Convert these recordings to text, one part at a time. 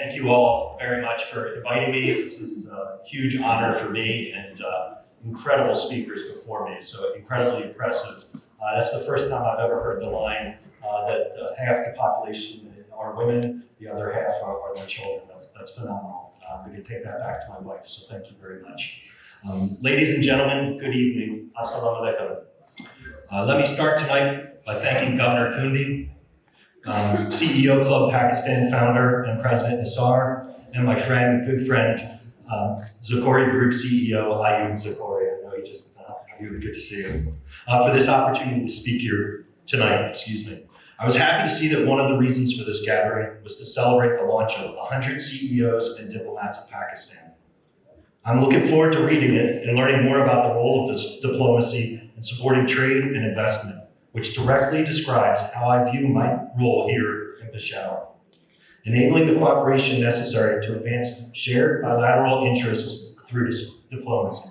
Thank you all very much for inviting me. This is a huge honor for me and incredible speakers before me, so incredibly impressive. That's the first time I've ever heard the line that half the population are women, the other half are their children. That's phenomenal. We can take that back to my wife, so thank you very much. Ladies and gentlemen, good evening. Assalamu alaikum. Let me start tonight by thanking Governor Kundi, CEO Club Pakistan founder and president Nisar, and my good friend, Zakori Group CEO Ayub Zakori. I know he just, really good to see you. For this opportunity to speak here tonight, I was happy to see that one of the reasons for this gathering was to celebrate the launch of 100 CEOs and Diplomats of Pakistan. I'm looking forward to reading it and learning more about the role of this diplomacy in supporting trade and investment, which directly describes how I view my role here in Peshawar, enabling the cooperation necessary to advance shared bilateral interests through diplomacy.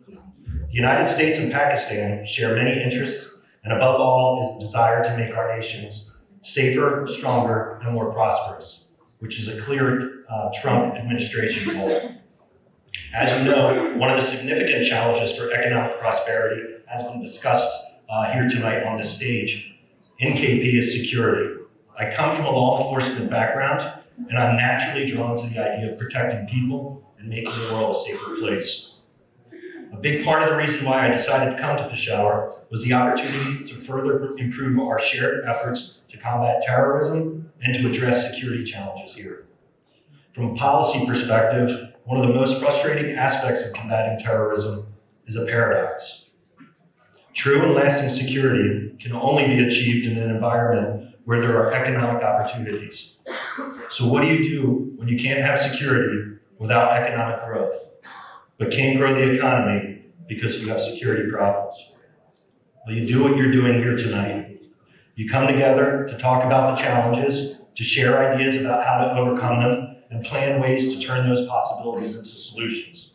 The United States and Pakistan share many interests, and above all is the desire to make our nations safer, stronger, and more prosperous, which is a clear Trump administration goal. As you know, one of the significant challenges for economic prosperity has been discussed here tonight on this stage in KP is security. I come from a law enforcement background, and I'm naturally drawn to the idea of protecting people and making the world a safer place. A big part of the reason why I decided to come to Peshawar was the opportunity to further improve our shared efforts to combat terrorism and to address security challenges here. From a policy perspective, one of the most frustrating aspects of combating terrorism is a paradox. True and lasting security can only be achieved in an environment where there are economic opportunities. So what do you do when you can't have security without economic growth, but can't grow the economy because you have security problems? Well, you do what you're doing here tonight. You come together to talk about the challenges, to share ideas about how to overcome them, and plan ways to turn those possibilities into solutions.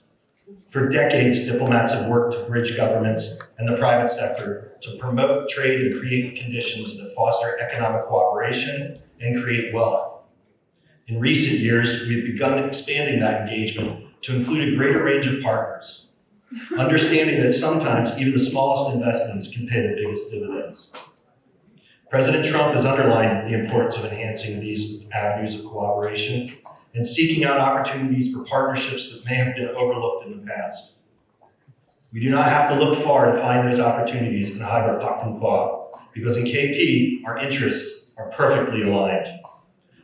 For decades, diplomats have worked to bridge governments and the private sector to promote trade and create conditions that foster economic cooperation and create wealth. In recent years, we've begun expanding that engagement to include a greater range of partners, understanding that sometimes even the smallest investments can pay the biggest dividends. President Trump has underlined the importance of enhancing these avenues of cooperation and seeking out opportunities for partnerships that may have been overlooked in the past. We do not have to look far to find those opportunities in Khyber Pakhtunkhwa, because in KP, our interests are perfectly aligned.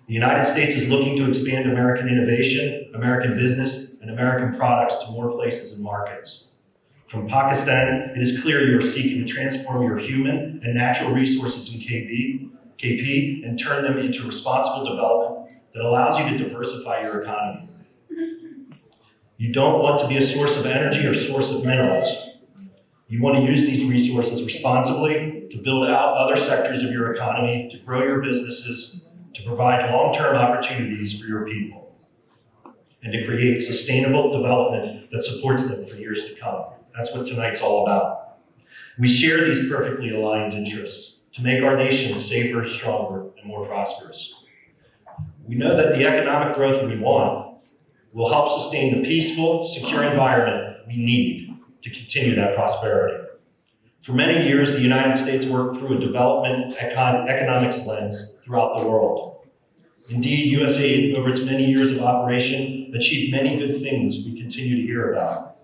The United States is looking to expand American innovation, American business, and American products to more places and markets. From Pakistan, it is clear you are seeking to transform your human and natural resources in KP and turn them into responsible development that allows you to diversify your economy. You don't want to be a source of energy or source of minerals. You want to use these resources responsibly to build out other sectors of your economy, to grow your businesses, to provide long-term opportunities for your people, and to create sustainable development that supports them for years to come. That's what tonight's all about. We share these perfectly aligned interests to make our nation safer, stronger, and more prosperous. We know that the economic growth we want will help sustain the peaceful, secure environment we need to continue that prosperity. For many years, the United States worked through a development economics lens throughout the world. Indeed, USAID, over its many years of operation, achieved many good things we continue to hear about.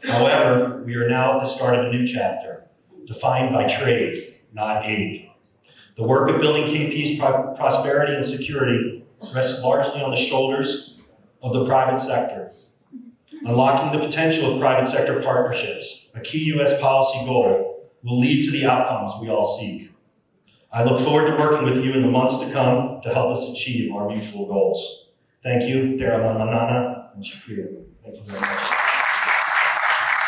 However, we are now at the start of a new chapter, defined by trade, not aid. The work of building KP's prosperity and security rests largely on the shoulders of the private sector. Unlocking the potential of private sector partnerships, a key U.S. policy goal, will lead to the outcomes we all seek. I look forward to working with you in the months to come to help us achieve our mutual goals. Thank you, Dara Manana, and Shukriya. Thank you very much.